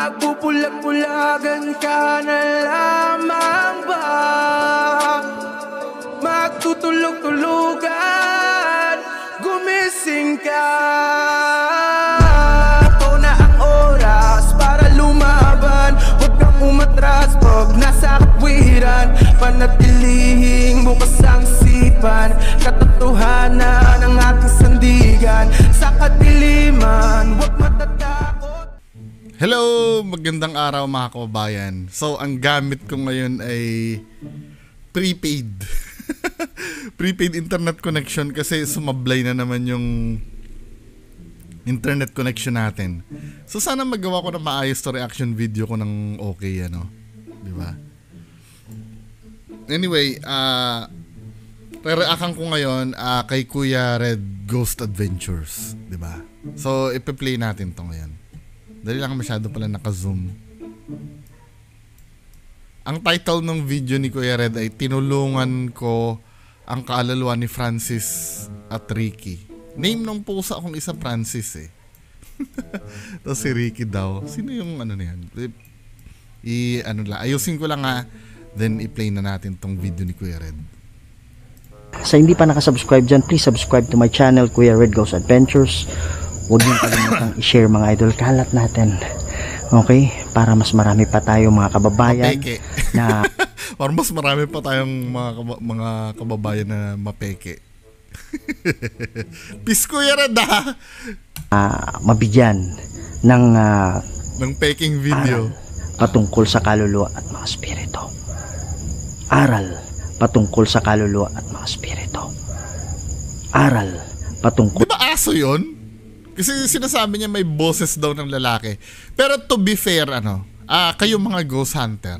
Magpupulag-pulagan ka na lamang ba? Magtutulog-tulugan, gumising ka. Ito na ang oras para lumaban. Huwag kang umatras pag nasa katwiran. Panatilihing bukas ang sipan, katotohanan ng ating sandigan. Sa kadiliman, huwag matatakot. Hello! Magandang araw mga kababayan. So, ang gamit ko ngayon ay prepaid. Prepaid internet connection kasi sumablay na naman yung internet connection natin. So, sana magawa ko na maayos to reaction video ko ng okay, ano? Diba? Anyway, re-reactan ko ngayon kay Kuya Red Ghost Adventures. Diba? So, ipi-play natin to ngayon. Dali lang masyado pala naka-zoom. Ang title ng video ni Kuya Red ay Tinulungan Ko Ang Kaluluwa ni Francis at Ricky. Name ng pusa akong isa Francis eh. Tapos si Ricky daw. Sino yung ano na yan? Ayusin ko lang nga. Then i-play na natin tong video ni Kuya Red. Sa hindi pa nakasubscribe dyan, please subscribe to my channel, Kuya Red Ghost Adventures. Huwag niyong kalimutang i-share mga idol. Kalat natin. Okay? Para mas marami pa tayo mga kababayan na para mas marami pa tayong mga kababayan na mapeke. Peace Kuya Red mabigyan ng peking video patungkol sa kaluluwa at mga spirito. Aral patungkol sa kaluluwa at mga spirito. Aral patungkol. Di ba aso yun? Kasi sinasabi niya may boses daw ng lalaki. Pero to be fair, kayo mga ghost hunter,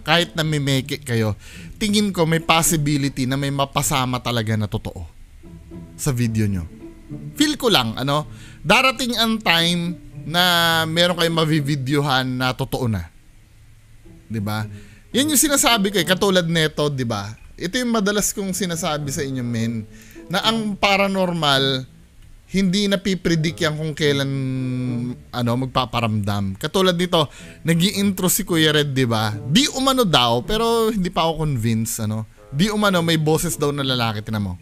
kahit na mimeke kayo, tingin ko may possibility na may mapasama talaga na totoo sa video nyo. Feel ko lang, darating ang time na meron kayong mavivideohan na totoo na. 'Di ba? Yan yung sinasabi ko katulad nito, 'di ba? Ito yung madalas kong sinasabi sa inyo, men, na ang paranormal hindi napipredict yan kung kailan magpaparamdam. Katulad nito, nag-i-intro si Kuya Red, 'di ba? Di umano daw, pero hindi pa ako convinced, Di umano may boses daw ng lalaki, tinan mo.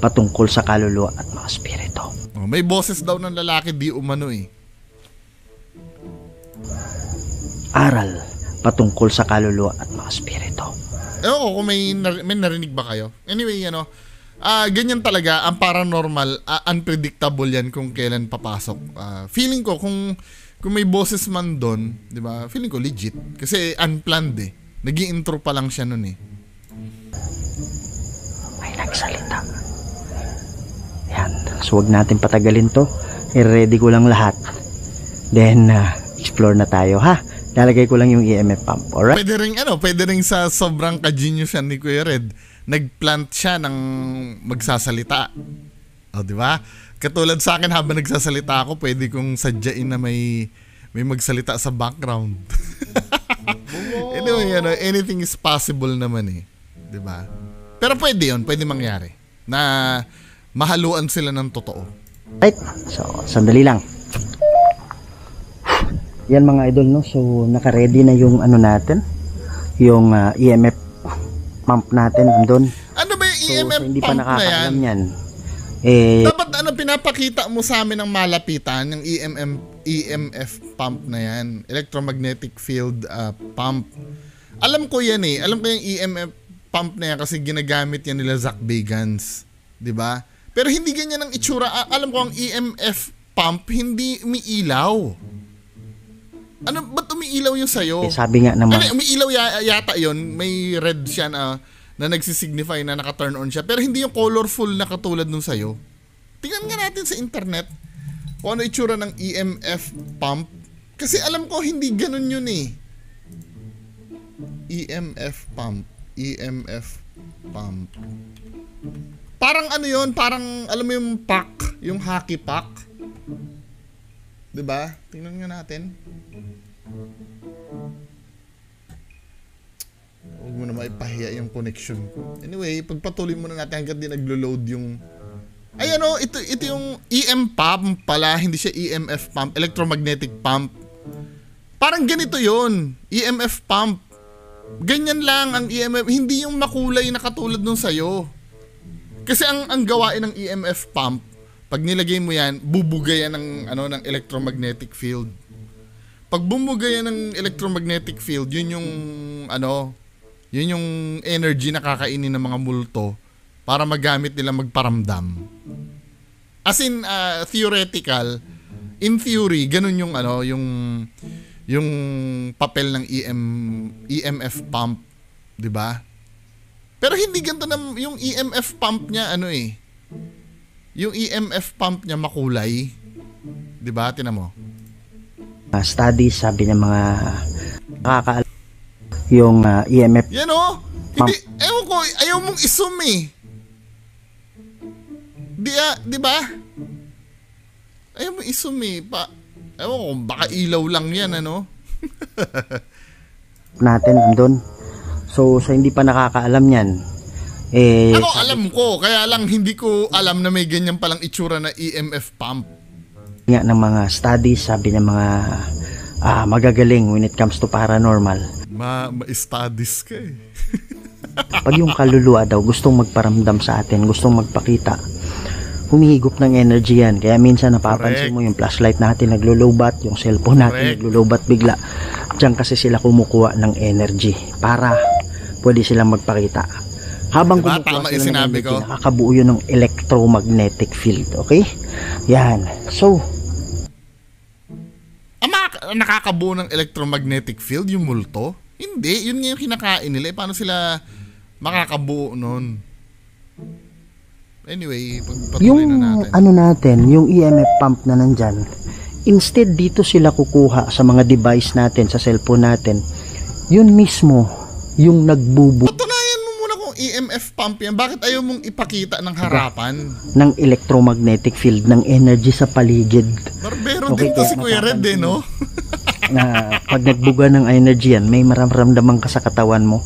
Patungkol sa kaluluwa at mga spirito. May boses daw ng lalaki, di umano eh. Aral patungkol sa kaluluwa at mga spirito. Kung may narinig ba kayo? Anyway, ganyan talaga ang paranormal, unpredictable yan kung kailan papasok. Feeling ko kung may boses man doon, 'di ba? Feeling ko legit kasi unplanned eh. Nag-i-intro pa lang siya noon eh. May nagsalita. Yan. So wag natin patagalin 'to. I-ready ko lang lahat. Then explore na tayo, ha. Lalagay ko lang yung EMF pump. Alright? Pwede ring sa sobrang ka-genius yan ni Kuya Red. Nagplant siya ng magsasalita. Di ba? Katulad sa akin, habang nagsasalita ako, pwede kong sadyain na may magsalita sa background. Anyway, anything is possible naman eh. Di ba? Pero pwede mangyari. Na mahaluan sila ng totoo. Right? So, sandali lang. Yan mga idol, no? So, naka-ready na yung natin. Yung EMF pump natin nandun. Ano ba yung EMF so, hindi pump pa nakakaalam na yan? Dapat pinapakita mo sa amin ng malapitan yung EMF pump na yan. Electromagnetic field pump. Alam ko yan eh. Alam ko yung EMF pump na yan kasi ginagamit yan nila Zach Bagans. Diba? Pero hindi ganyan ang itsura. Alam ko ang EMF pump hindi umiilaw. Ba't umiilaw yung sayo? Sabi nga naman. Umiilaw yata yun. May red siya na nagsisignify na naka-turn on siya. Pero hindi yung colorful na katulad nung sayo. Tingnan nga natin sa internet kung ano itsura ng EMF pump. Kasi alam ko hindi ganun yun eh. EMF pump. Parang yun? Parang alam mo yung pack? Yung hockey pack? Diba? Tingnan nga natin. Huwag mo na maipahiya yung connection ko. Anyway, pagpatuloy muna natin hanggang di naglo-load yung... Ay ito yung EM pump pala, hindi siya EMF pump, electromagnetic pump. Parang ganito yon, EMF pump. Ganyan lang ang EMF, hindi yung makulay na katulad nung sa'yo. Kasi ang gawain ng EMF pump, pag nilagay mo yan, bubugay yan ng electromagnetic field. Pag bumugay yan ng electromagnetic field, yun yung energy na kakainin ng mga multo para magamit nila magparamdam. As in, theoretical, in theory, ganun yung papel ng EMF pump, 'di ba? Pero hindi ganito na yung EMF pump niya Yung EMF pump niya makulay. 'Di ba? Tingnan mo. Studies sabi ng mga nakakaalam yung EMF. Yan hindi, ewan ko, ayaw mong isum Di ba? Ayaw mong isum ewan ko, baka ilaw lang yan, natin doon. So, sa hindi pa nakakaalam yan, ako alam ko, kaya lang hindi ko alam na may ganyan palang itsura na EMF pump. Nga ng mga studies, sabi ng mga magagaling when it comes to paranormal. Ma-studies ka Pag yung kaluluwa daw gustong magparamdam sa atin, gustong magpakita, humihigop ng energy yan. Kaya minsan napapansin mo yung flashlight natin naglulubat, yung cellphone natin naglulubat bigla. Diyan kasi sila kumukuha ng energy para pwede silang magpakita. Habang diba, kumukuha sila ng energy, nakakabuo yun ng electromagnetic field. Okay? Yan. So, nakakabuo ng electromagnetic field yung multo? Hindi. Yun yung kinakain nila. Paano sila makakabuo nun? Anyway, pagpatuloy na natin. Natin, yung EMF pump na nandyan, instead dito sila kukuha sa mga device natin, sa cellphone natin, yun mismo, yung nagbubuo. Patunayan mo muna kung EMF pump yan. Bakit ayaw mong ipakita ng harapan? Ng electromagnetic field, ng energy sa paligid. Barbero din to si Kuya Red, no? Na pag nagbuga ng energy yan, may mararamdaman ka sa katawan mo.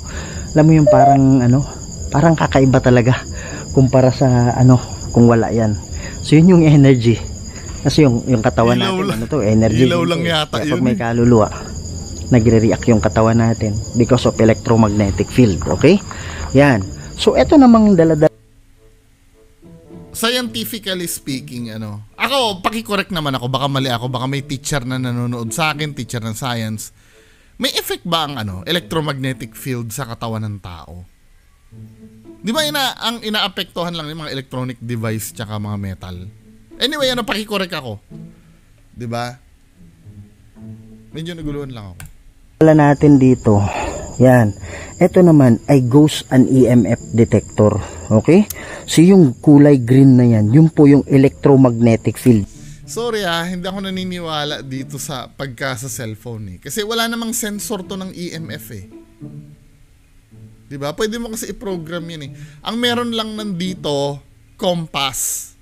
Alam mo yung parang kakaiba talaga kumpara sa kung wala yan. So yun yung energy. Kasi yung katawan natin, energy. Ilaw lang yata yun. Pag may kaluluwa, nagre-react yung katawan natin because of electromagnetic field. Okay? Yan. So eto namang daladala. Scientifically speaking, ako, paki-correct naman ako, baka mali ako, baka may teacher na nanonood sa akin, teacher ng science. May effect ba ang electromagnetic field sa katawan ng tao? Di ba ang inaapektuhan lang yung mga electronic device tsaka mga metal? Anyway, paki-correct ako. Di ba? Medyo naguluhan lang ako. Wala natin dito. Yan. Ito naman ay ghost and EMF detector. Okay? So yung kulay green na yan, yun po yung electromagnetic field. Sorry hindi ako naniniwala dito sa sa cellphone Kasi wala namang sensor to ng EMF Diba? Pwede mo kasi i-program yun Ang meron lang nandito, compass.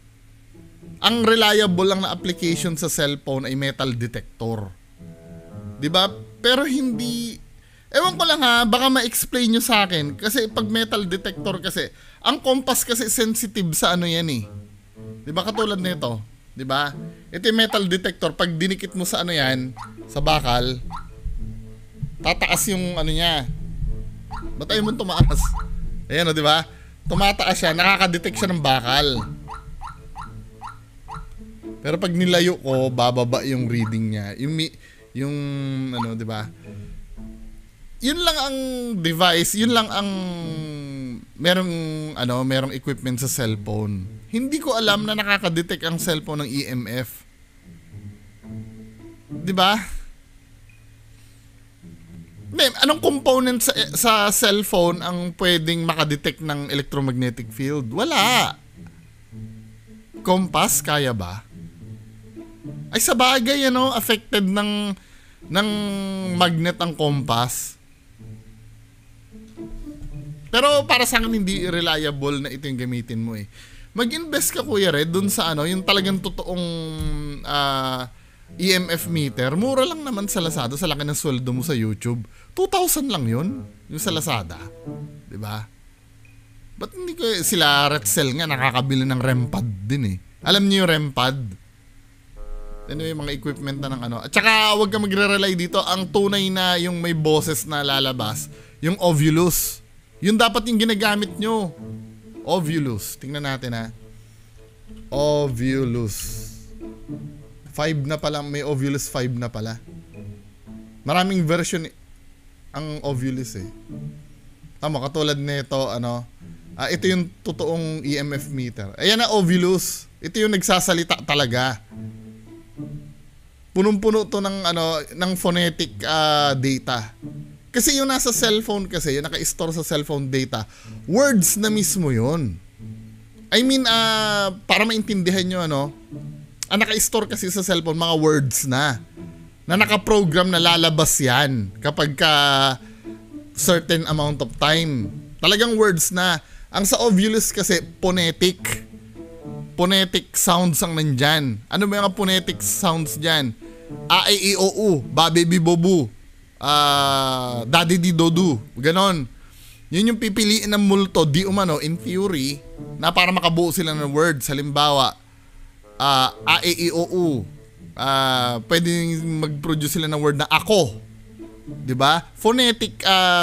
Ang reliable lang na application sa cellphone ay metal detector. Diba? Pero hindi... Ewan ko lang baka ma-explain nyo sa akin. Kasi pag metal detector kasi, ang compass kasi sensitive sa yan Diba? Katulad nito. Diba? Ito yung metal detector. Pag dinikit mo sa yan, sa bakal, tataas yung niya. Ba't ayaw mo tumaas? Ayan diba? Tumataas siya, nakaka-detect siya ng bakal. Pero pag nilayo ko, bababa yung reading niya. Yung diba? Yun lang ang device, yun lang ang merong equipment sa cellphone. Hindi ko alam na nakaka-detect ang cellphone ng EMF. 'Di ba? Anong component sa cellphone ang pwedeng makadetect ng electromagnetic field? Wala. Compass kaya ba? Ay sa bagay affected ng magnet ang compass. Pero para sa akin hindi reliable na ito yung gamitin mo Mag-invest ka Kuya Red dun sa yung talagang totoong EMF meter. Mura lang naman sa Lazada, sa laki ng sweldo mo sa YouTube. 2,000 lang yun, yung sa Lazada. Diba? Ba't hindi ko sila Retzel nga nakakabili ng REM pad din Alam niyo yung REM pad? Anyway, mga equipment na ng ano. At saka, huwag ka magre-rely dito. Ang tunay na yung may boses na lalabas, yung Ovulus. Yun dapat yung ginagamit nyo. Ovulus. Tingnan natin ha. Ovulus. 5 na pala. May Ovulus 5 na pala. Maraming version ang Ovulus eh. Tama, katulad nito, ano. Ito yung totoong EMF meter. Ayan na, Ovulus. Ito yung nagsasalita talaga. Punong-puno to ng ano, ng phonetic data. Kasi yung nasa cellphone kasi, yung naka-store sa cellphone data, words na mismo yun. I mean, para maintindihan nyo, ano, ang naka-store kasi sa cellphone, mga words na naka-program na lalabas yan kapag ka certain amount of time. Talagang words na. Ang sa Ovulus kasi, phonetic. Phonetic sounds ang nandyan. Ano ba yung phonetic sounds dyan? A, E, I, O, U, Ba, Baby, Bobu, Daddy, Di, Dodu, ganon. Yun yung pipiliin ng multo, di umano, in theory, na para makabuo sila ng words. Halimbawa, A, E, I, O, U, pwede mag-produce sila ng word na ako. Diba? Phonetic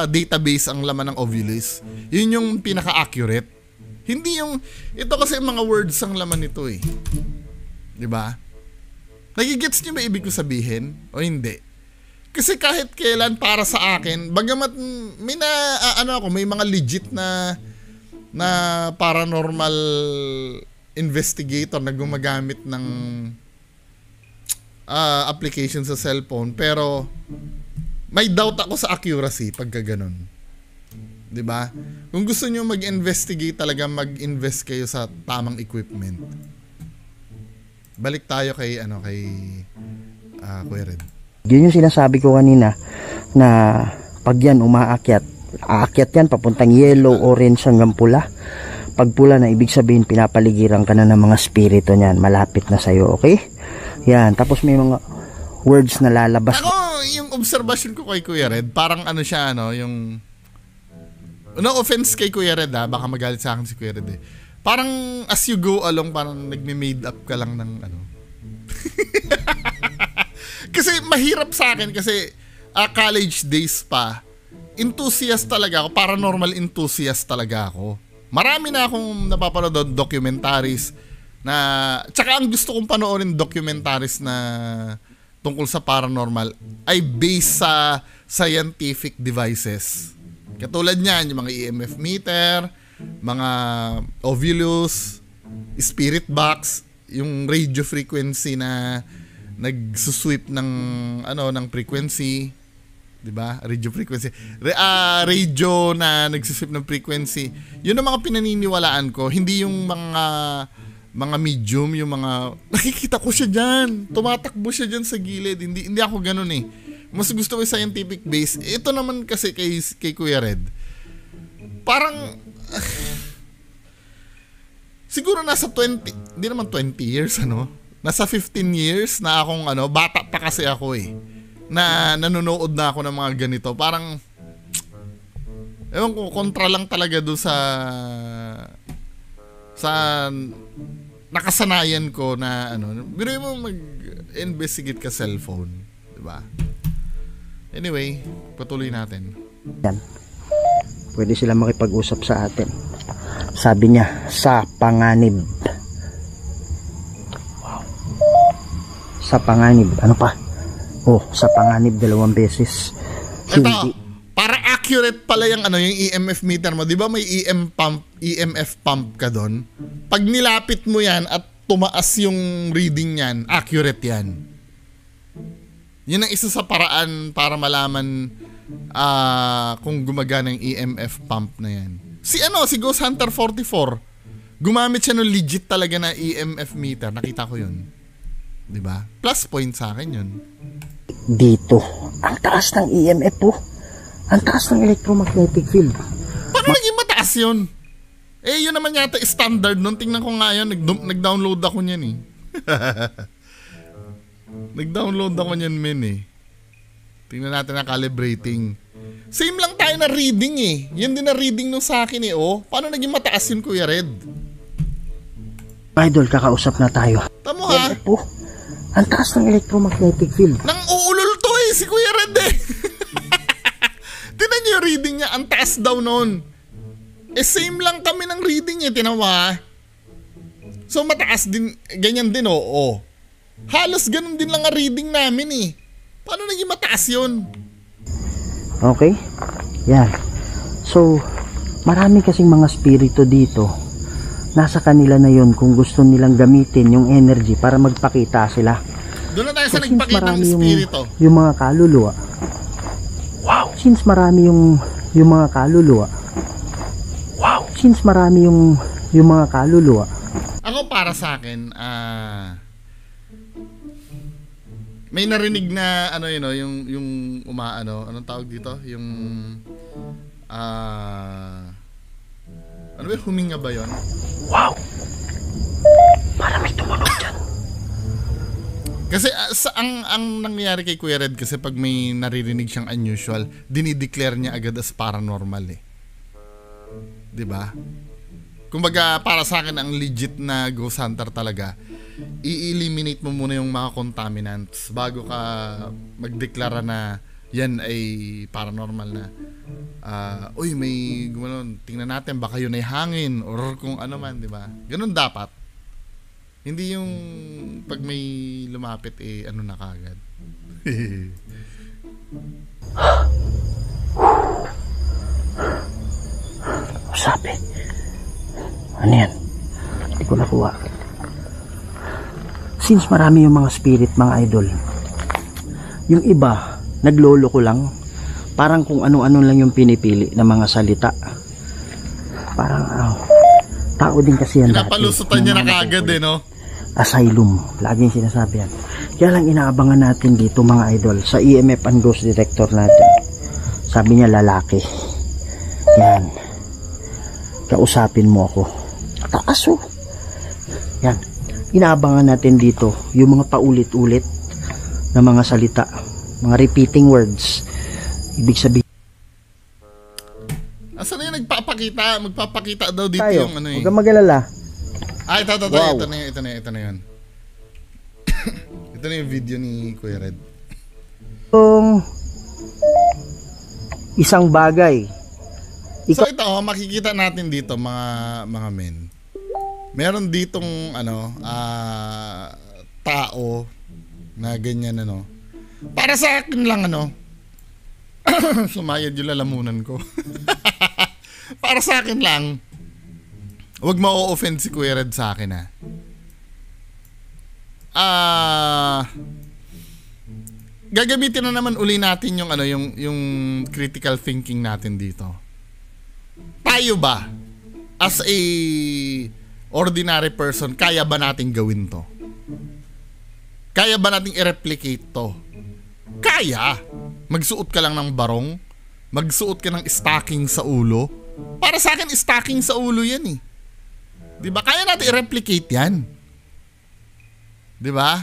database ang laman ng Ovulus. Yun yung pinaka-accurate. Hindi yung, ito kasi mga words ang laman nito eh. Diba? Nagigets nyo ba ibig ko sabihin? O hindi? Kasi kahit kailan para sa akin, bagamat may may mga legit na paranormal investigator na gumagamit ng application sa cellphone, pero may doubt ako sa accuracy pagka ganun. 'Di ba? Kung gusto niyo mag-investigate talaga, mag-invest kayo sa tamang equipment. Balik tayo kay Kuya Red. Yun yung sinasabi ko kanina na pag yan aakyat yan papuntang yellow, orange hanggang pula. Pag pula na, ibig sabihin pinapaligiran ka na ng mga spirito niyan, malapit na sa'yo, okay? Yan, tapos may mga words na lalabas. Ako, yung observation ko kay Kuya Red, parang ano siya, yung no offense kay Kuya Red baka magalit sa akin si Kuya Red eh. Parang as you go along, parang nagme-made up ka lang ng ano. Kasi mahirap sa akin kasi college days pa, enthusiast talaga ako, paranormal enthusiast talaga ako. Marami na akong napapanood documentaries na, tsaka ang gusto kong panoorin documentaries na tungkol sa paranormal ay based sa scientific devices. Katulad niyan, yung mga EMF meter, mga Ovulus, spirit box, yung radio frequency na nagsusweep ng ng frequency, 'di ba? Radio frequency. Radio na nagsusweep ng frequency. 'Yun ang mga pinaniniwalaan ko, hindi yung mga medium, yung mga nakikita ko siya diyan, tumatakbo siya diyan sa gilid. Hindi ako ganoon eh. Mas gusto ko yung scientific base. Ito naman kasi kay Kuya Red, parang siguro nasa 20, hindi naman 20 years nasa 15 years na akong bata pa kasi ako eh, na nanonood na ako ng mga ganito. Parang ewan ko, kontra lang talaga doon sa nakasanayan ko na biruin mo mag-investigate ka cellphone, di ba? Anyway, patuloy natin. Yan. Pwede sila makipag-usap sa atin. Sabi niya, sa panganib. Wow. Sa panganib. Ano pa? Oh, sa panganib 2 beses. Ito, para accurate pala yung yung EMF meter mo. Di ba may EMF pump ka doon? Pag nilapit mo yan at tumaas yung reading yan, accurate yan. Yun ang isa sa paraan para malaman kung gumagana yung EMF pump na yan. Si Ghost Hunter 44, gumamit siya ng legit talaga na EMF meter. Nakita ko yun. Diba? Plus point sa akin yun. Dito, ang taas ng EMF po. Ang taas ng electromagnetic field. Paano naging mataas yun? Eh, yun naman yata standard nun. Tingnan ko nga yun. Nag-download ako niyan eh. Nag-download ako niyan, men eh. Tingnan natin ang calibrating. Same lang tayo na reading eh. Yan din na reading nung sa akin eh. Oh, paano naging mataas yun, Kuya Red? Idol, kakausap na tayo. Tamo ha? Po. Ang taas ng electromagnetic field. Nang uulol to eh, si Kuya Red eh. Tinan niyo yung reading niya, ang taas daw noon. Eh same lang kami ng reading eh, tinawa. So mataas din, ganyan din oo. Halos ganun din lang ang reading namin eh. Paano naging mataas yun? Okay? Yan. So, marami kasing mga spirito dito. Nasa kanila na yon kung gusto nilang gamitin yung energy para magpakita sila. Doon na tayo sa So, nagpakita ng spirito. yung mga kaluluwa. Wow. Since marami yung mga kaluluwa. Wow. Since marami yung mga kaluluwa. Ako para sa akin, may narinig na ano yun, yung umaano, anong tawag dito? Yung ano ba, huminga ba yun? Wow. Para may tumunog dyan. Kasi ang nangyayari kay Kuya Red kasi pag may naririnig siyang unusual, dinideclare niya agad as paranormal eh. 'Di ba? Kumbaga para sa akin ang legit na ghost hunter talaga, i-eliminate mo muna yung mga contaminants bago ka magdeklara na yan ay paranormal na. Uy, may gumanon, tingnan natin baka yun ay hangin or kung ano man, 'di ba? Ganun dapat. Hindi yung pag may lumapit eh ano na kagad. Sabi. Ano yan? Hindi ko nakuha. Since marami yung mga spirit, mga idol, yung iba, naglolo ko lang, parang kung ano-ano lang yung pinipili ng mga salita. Parang, tao din kasi yan. Pinapalusutan niya na kagad eh, no? Asylum. Laging sinasabi yan. Kaya lang inaabangan natin dito, mga idol, sa EMF and Ghost Detector natin. Sabi niya, lalaki. Yan. Kausapin mo ako. Taas oh. Yan. Inaabangan natin dito yung mga paulit-ulit na mga salita, mga repeating words. Ibig sabihin asan na yung nagpapakita? Magpapakita daw dito tayo, yung ano eh. huwag kang mag-alala. Ito. Wow. Ito na yun. Ito na yung video ni Kuya Red. Yung isang bagay. So ito, makikita natin dito mga men. Meron ditong tao na ganyan ano. Para sa akin lang sumayad yung lalamunan ko. Para sa akin lang, huwag ma-offend si Kuya Red sa akin gagamitin na naman uli natin yung critical thinking natin dito. Tayo ba as a ordinary person, kaya ba nating gawin to? Kaya ba nating i-replicate to? Kaya. Magsuot ka lang ng barong, magsuot ka ng stocking sa ulo. Para sa akin, stocking sa ulo yan eh. 'Di ba? Kaya natin i-replicate yan. 'Di ba?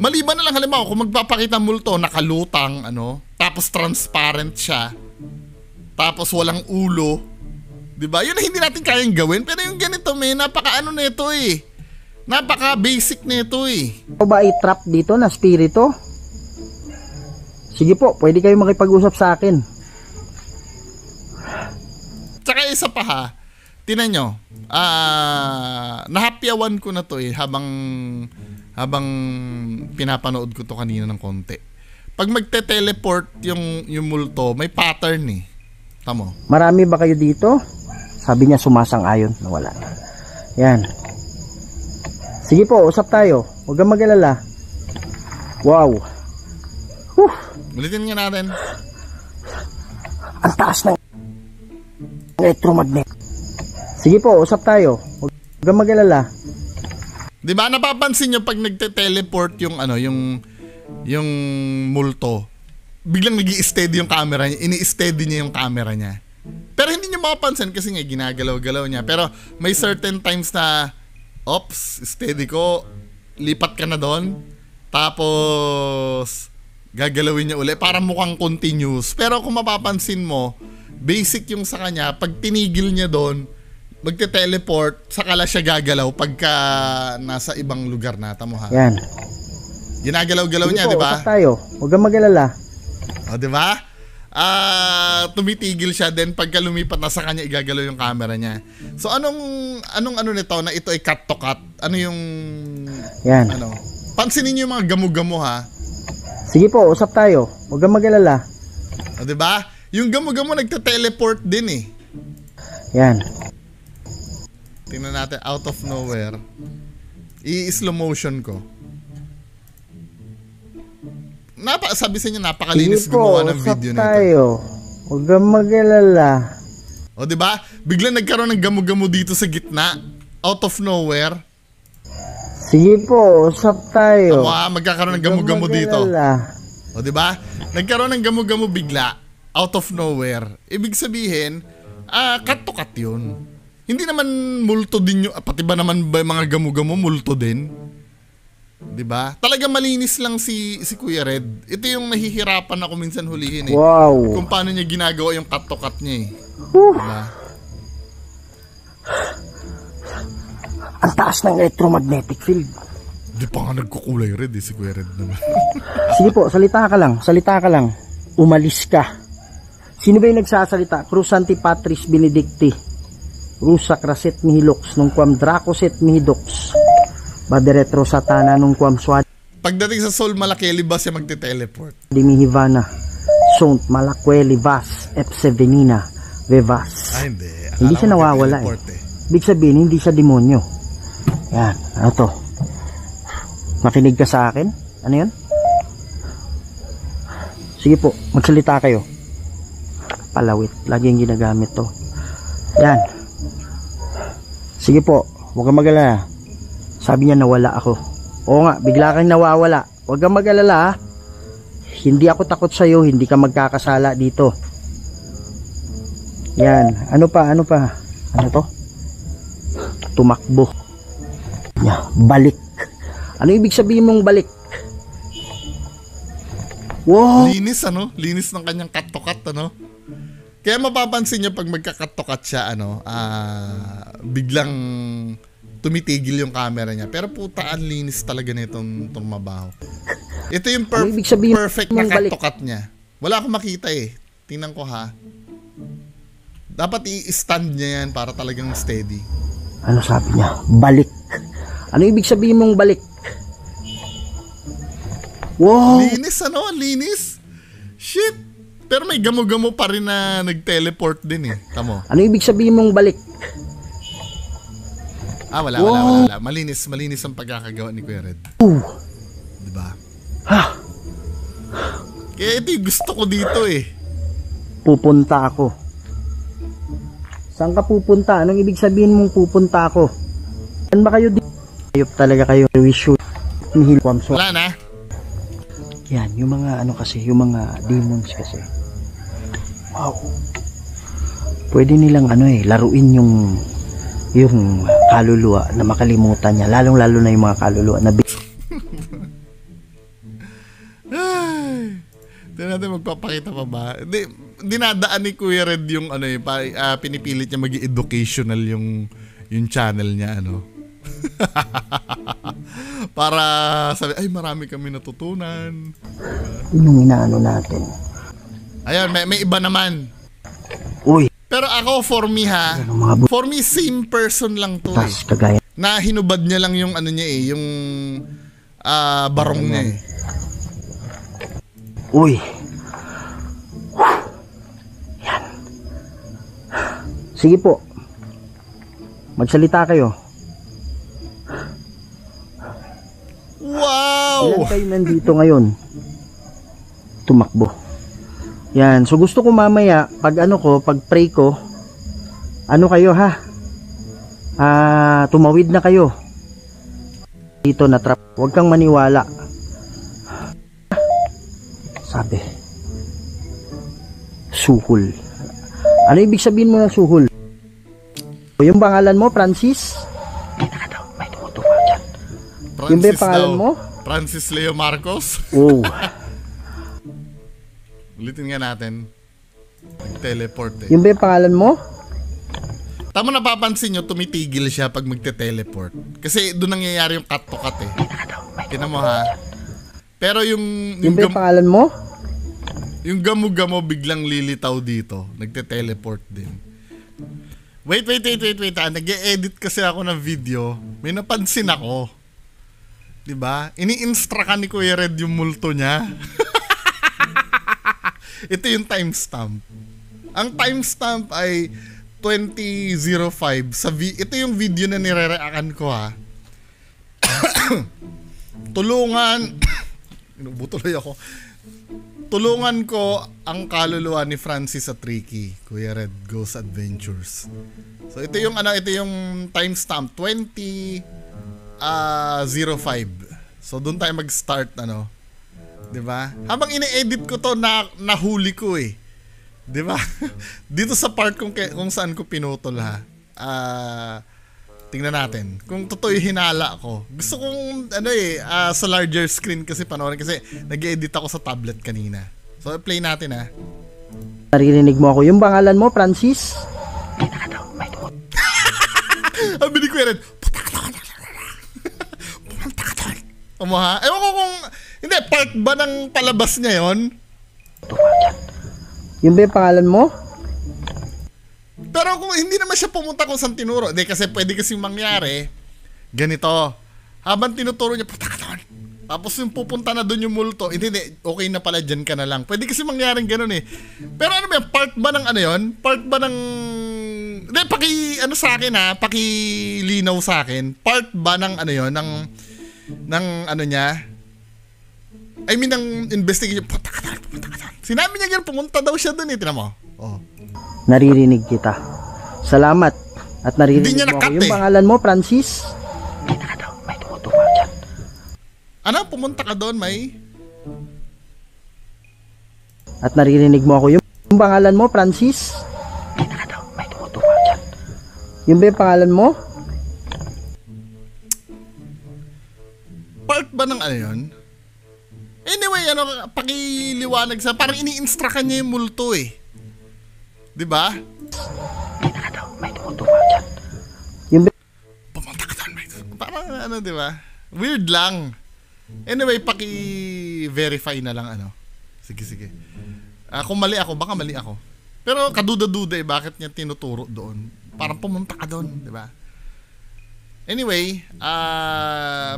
Maliban na lang halimbawa kung magpapakita multo nakalutang tapos transparent siya. Tapos walang ulo. 'Di ba? Yun na hindi natin kayang gawin, pero yung ganito napaka nito eh. Napaka basic nito eh. O ba i-trap dito na spirito? Sige po, pwede kayo makipag-usap sa akin. Tsaka isa pa ha, tinan nyo, nahapyawan ko na to eh habang pinapanood ko to kanina ng konti. Pag magte-teleport yung multo, may pattern eh. Tamo. Marami ba kayo dito? Sabi niya sumasang-ayon na wala. Yan. Sige po, usap tayo. Huwag kang mag-alala. Wow. Ulitin nga natin. Ang taas ng electromagnet. Sige po, usap tayo. Huwag kang mag-alala. Di ba napapansin nyo pag nagte-teleport yung yung multo, biglang nag-i-steady yung camera niya, ini-steady niya yung camera niya. Pero hindi niyo mapapansin kasi nga ginagalaw-galaw niya. Pero may certain times na ops, steady ko, lipat ka na doon. Tapos gagalawin niya uli para mukhang continuous. Pero kung mapapansin mo, basic yung sa kanya, pag tinigil niya doon, magte-teleport, saka lang siya gagalaw pagka nasa ibang lugar na. Tamo ha. Yan. Ginagalaw-galaw Sige niya, po, di ba? usap tayo. Huwag kang mag-alala. O, di ba? Tumitigil siya, then pagka lumipat na sa kanya, igagalaw yung camera niya. So, anong ano nito na ito ay cut to cut? Ano yung... Yan. Ano? Pansinin niyo yung mga gamo-gamo ha. Sige po, usap tayo. Huwag kang mag-alala. O, di ba? Yung gamo-gamo nagte-teleport din eh. Yan. Tingnan natin, out of nowhere. I-slow motion ko. Sabi sa inyo, napakalinis gumawa ng video nito. tayo. Huwag kang mag-alala. O, di ba? Bigla nagkaroon ng gamo-gamo dito sa gitna. Out of nowhere. Sige po, usap tayo. Magkakaroon ng gamo-gamo dito. O, di ba? Nagkaroon ng gamo-gamo bigla. Out of nowhere. Ibig sabihin, cut to cut yun. Hindi naman multo din yung, pati ba naman ba mga gamo-gamo multo din? 'Di ba? Talaga malinis lang si Kuya Red. Ito yung nahihirapan ako minsan hulihin eh. Wow. Kung paano niya ginagawa yung cut to cut niya eh. Diba? Ang taas ng electromagnetic field. Di pa nga nagkukulay red eh, si Kuya Red naman. Sige po, salita ka lang. Umalis ka. Sino ba yung nagsasalita? Crusanti Patris Benedicti. Rusa Craset Mihilox nung quam Dracoset Mihidox. Baderetro Satana nung quam Swad. Pagdating sa Soul Malakeli ba siya magte-teleport? Dimihivana. Sont Malakweli Vas Epsevenina Vevas. Hindi. Hindi siya nawawala eh. Big sabihin, hindi siya demonyo. Yan. Ano to? Makinig ka sa akin? Ano yan? Sige po, magsalita kayo. Palawit. Lagi yung ginagamit to. Yan. Sige po, huwag kang mag-alala. Sabi niya nawala ako. Oo nga, bigla kang nawawala. Huwag kang mag-alala ha. Hindi ako takot sa'yo, hindi ka magkakasala dito. Yan. Ano pa? Ano to? Tumakbo. Yeah, balik. Ano ibig sabihin mong balik? Wow! Linis ano? Linis ng kanyang cut to cut ano? Kaya mapapansin niyo pag magka-cut to cut siya ano, biglang tumitigil yung camera niya. Pero puta, ang linis talaga nitong mabaho. Ito yung perfect na cut to cut niya. Wala akong makita eh. Tingnan ko ha. Dapat i-stand niya yan para talagang steady. Ano sabi niya? Balik. Ano ibig sabihin mong balik? Wow! Linis ano? Linis? Shit! Pero may gamo-gamo pa rin na nag-teleport din eh. Tamo. Ano ibig sabihin mong balik? Wala. Malinis ang pagkakagawa ni Kuya Red. Diba? Kaya ito yung gusto ko dito eh. Pupunta ako. Saan ka pupunta? Anong ibig sabihin mong pupunta ako? Saan ba kayo dito? Ayop talaga kayo. Wish you. Wala na. Yan, yung mga ano kasi, yung mga demons kasi. Wow. Pwede nilang laruin yung kaluluwa na makalimutan niya. Lalong-lalo na yung mga kaluluwa na Hindi natin magpapakita pa ba? Dinadaan ni Kuya Red yung pinipilit niya maging educational yung channel niya para sabi, ay marami kami natutunan. Yung inaano natin. Ayan, may iba naman. Uy. Pero ako for me same person lang to eh. Kagaya. Na hinubad niya lang yung niya eh, yung barong niya eh. Uy. Yan. Sige po. Magsalita kayo. Wow! Ilan kayo nandito ngayon? Tumakbo. Yan. So gusto ko mamaya, pag pag-pray ko, kayo ha? Tumawid na kayo. Dito na trap. Huwag kang maniwala. Sabi. Suhol. Ano ibig sabihin mo ng suhol? Yung pangalan mo, Francis? May tumutuwa dyan. Yung ba yung pangalan mo? Francis Leo Marcos? Oh. Ulitin nga natin. Nag-teleport eh. Yung ba yung pangalan mo? tama napapansin nyo, tumitigil siya pag magte-teleport. Kasi doon nangyayari yung cut to cut eh. Tingnan mo ha. Pero Yung ba yung pangalan mo? yung gamo-gamo biglang lilitaw dito. Nagte-teleport din. Wait. Nag-e-edit kasi ako ng video. May napansin ako. Diba? Ini-instruct ni Kuya Red yung multo niya. Ito yung timestamp. Ang timestamp ay 20:05 sa ito yung video na nire-reactan ko ha. Inubutuloy ako. Tulungan ko ang kaluluwa ni Francis sa Tricky, Kuya Red Ghost Adventures. So ito yung timestamp 20:05. So doon tayo mag-start 'Di ba? Habang ine-edit ko to nahuli ko eh. 'Di ba? Dito sa part kung saan ko pinutol ha. Tingnan natin kung totoo yung hinala ko. Gusto kong sa larger screen kasi panoorin kasi nag-edit ako sa tablet kanina. So play natin ha. Naririnig mo ako. Yung pangalan mo, Francis? Ang bini ko yan. Pumunta ka doon. Ha? Ewan ko kung hindi, part ba ng palabas niya yon? Yung ba yung pangalan mo? Pero kung hindi naman siya pumunta kung saan tinuro, hindi kasi pwede kasing mangyari, ganito, habang tinuturo niya, puta ka doon. Tapos yung pupunta na doon yung multo, hindi, okay na pala, dyan ka na lang. Pwede kasi mangyaring ganun eh. Pero ano ba, part ba ng yon? Part ba ng, hindi, sa akin ha, pakilinaw sa akin, part ba ng yon, ng niya, I mean, ng investigation, pumunta ka doon. Sinabi niya ganun, pumunta daw siya doon eh, tinan mo. Oh. Naririnig kita. Salamat. At naririnig Hindi niya mo ako. nakat Yung pangalan mo, Francis? May tumutuwa dyan. Ano? Pumunta ka doon, may? At naririnig mo ako. Yung pangalan mo, Francis? May tumutuwa dyan. Yung ba yung pangalan mo? Part ba ng yun? Anyway, pakiliwanag sa, parang ini-instruct niya yung multo eh. Diba? May tumutuwa dyan. Yung ba? Pumunta ka doon, may parang diba? Weird lang. Anyway, paki-verify na lang Sige. Kung mali ako, baka mali ako. Pero kaduda-duda eh, bakit niya tinuturo doon? Parang pumunta ka doon, diba? Anyway,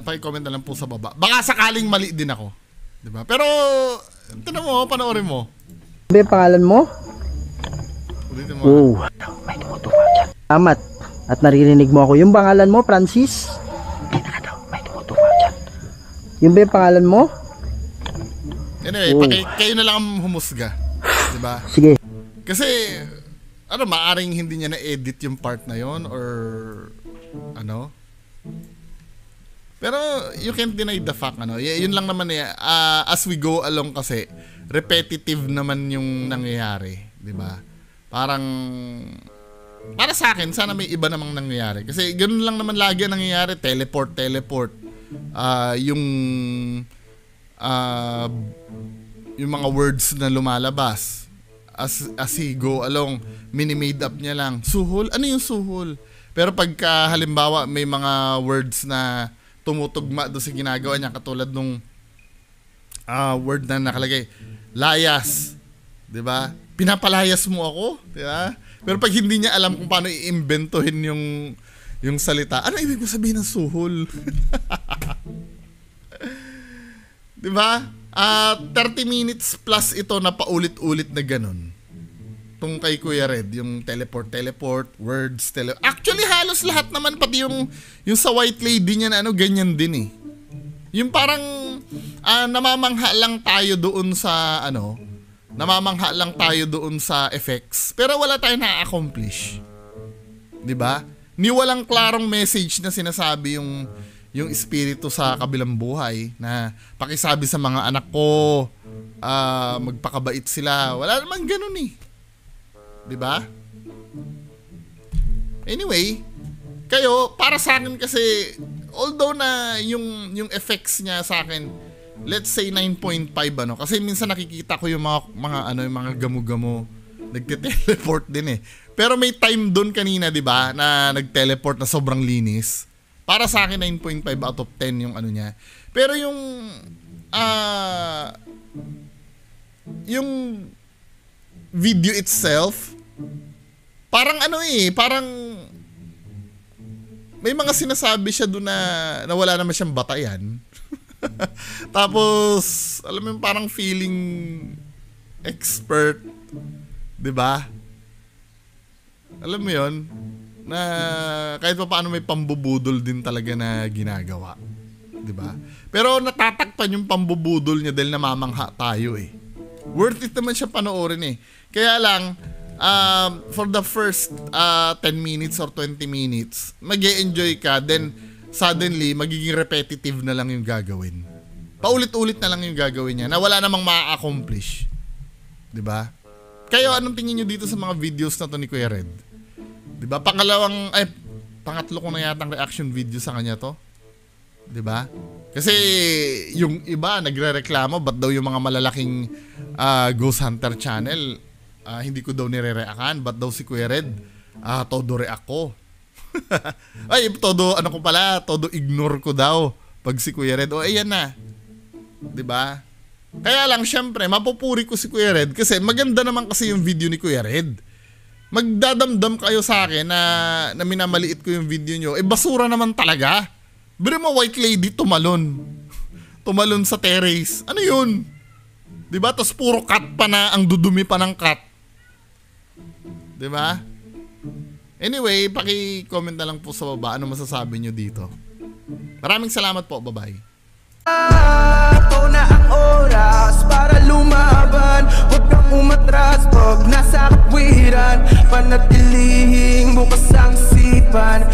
paki-comment na lang po sa baba. Baka sakaling mali din ako. Diba? Pero, tinan mo, panoorin mo. Yung ba yung pangalan mo? Ulitin mo. Oh. May tumutuwa dyan. Salamat. At naririnig mo ako. Yung pangalan mo, Francis? May tumutuwa dyan. Yung ba yung pangalan mo? Anyway, kayo na lang humusga. Diba? Sige. Kasi, maaring hindi niya na-edit yung part na yon or Pero, you can't deny the fact, yun lang naman as we go along kasi, repetitive naman yung nangyayari. Diba? Parang, para sa akin, sana may iba namang nangyayari. Kasi, ganoon lang naman lagi ang nangyayari. Teleport. Yung mga words na lumalabas as he go along, mini-made up niya lang. Suhol? Ano yung suhol? Pero pagka halimbawa may mga words na tumutugma doon sa ginagawa niya, katulad nung word na nakalagay, layas. 'Di ba? Pinapalayas mo ako, 'di ba? Pero pag hindi niya alam kung paano iimbentohin yung salita, ano ibig sabihin ng suhol? 'Di ba? 30 minutes plus ito na paulit-ulit na ganun. Tung kay Kuya Red, yung teleport, words, actually halos lahat naman, pati yung sa white lady niya na ganyan din eh. Yung parang namamangha lang tayo doon sa effects, pero wala tayong na-accomplish. 'Di ba? Ni walang klarong message na sinasabi yung espiritu sa kabilang buhay na pakisabi sa mga anak ko, magpakabait sila. Wala namang ganun eh. 'Di ba? Anyway, kayo, para sa akin kasi, although na yung effects niya sa akin, let's say 9.5 kasi minsan nakikita ko yung mga gamo-gamo Nagte-teleport din eh. Pero may time doon kanina, di ba, na nag-teleport na sobrang linis. Para sa akin, 9.5 out of 10 yung ano niya. Pero yung video itself, parang ano eh, parang may mga sinasabi siya doon na wala naman siyang batayan. Tapos, alam mo yung parang feeling expert, 'di ba? Alam mo 'yon na kahit pa paano may pambubudol din talaga na ginagawa, 'di ba? Pero natatakpan yung pambubudol niya dahil namamangha tayo eh. Worth it naman siya panoorin eh. Kaya lang for the first 10 minutes or 20 minutes, mag-e-enjoy ka, then suddenly magiging repetitive na lang yung gagawin. Paulit-ulit na lang yung gagawin niya na wala namang ma-accomplish. 'Di ba? Kayo, anong tingin niyo dito sa mga videos na to ni Kuya Red? 'Di ba? Pangatlo ko na yatang reaction video sa kanya to. 'Di ba? Kasi yung iba nagrereklamo ba't daw yung mga malalaking Ghost Hunter channel hindi ko daw nire-reactan, ba't daw si Kuya Red todo react ko. Ay, todo ignore ko daw pag si Kuya Red. O ayan na. 'Di ba? Kaya lang syempre mapupuri ko si Kuya Red kasi maganda naman kasi yung video ni Kuya Red. Magdadamdam kayo sa akin na minamaliit ko yung video nyo. Basura naman talaga. Pero mo white lady tumalon sa terrace. Ano yun? 'Di ba? Tapos puro cut pa na, ang dudumi pa ng cut. 'Di ba? Anyway, paki-comment na lang po sa baba ano masasabi nyo dito. Maraming salamat po. Bye-bye. Ito na ang oras para lumaban. Huwag kang umatras pag nasa katwiran. Panatilihing bukas ang sipan.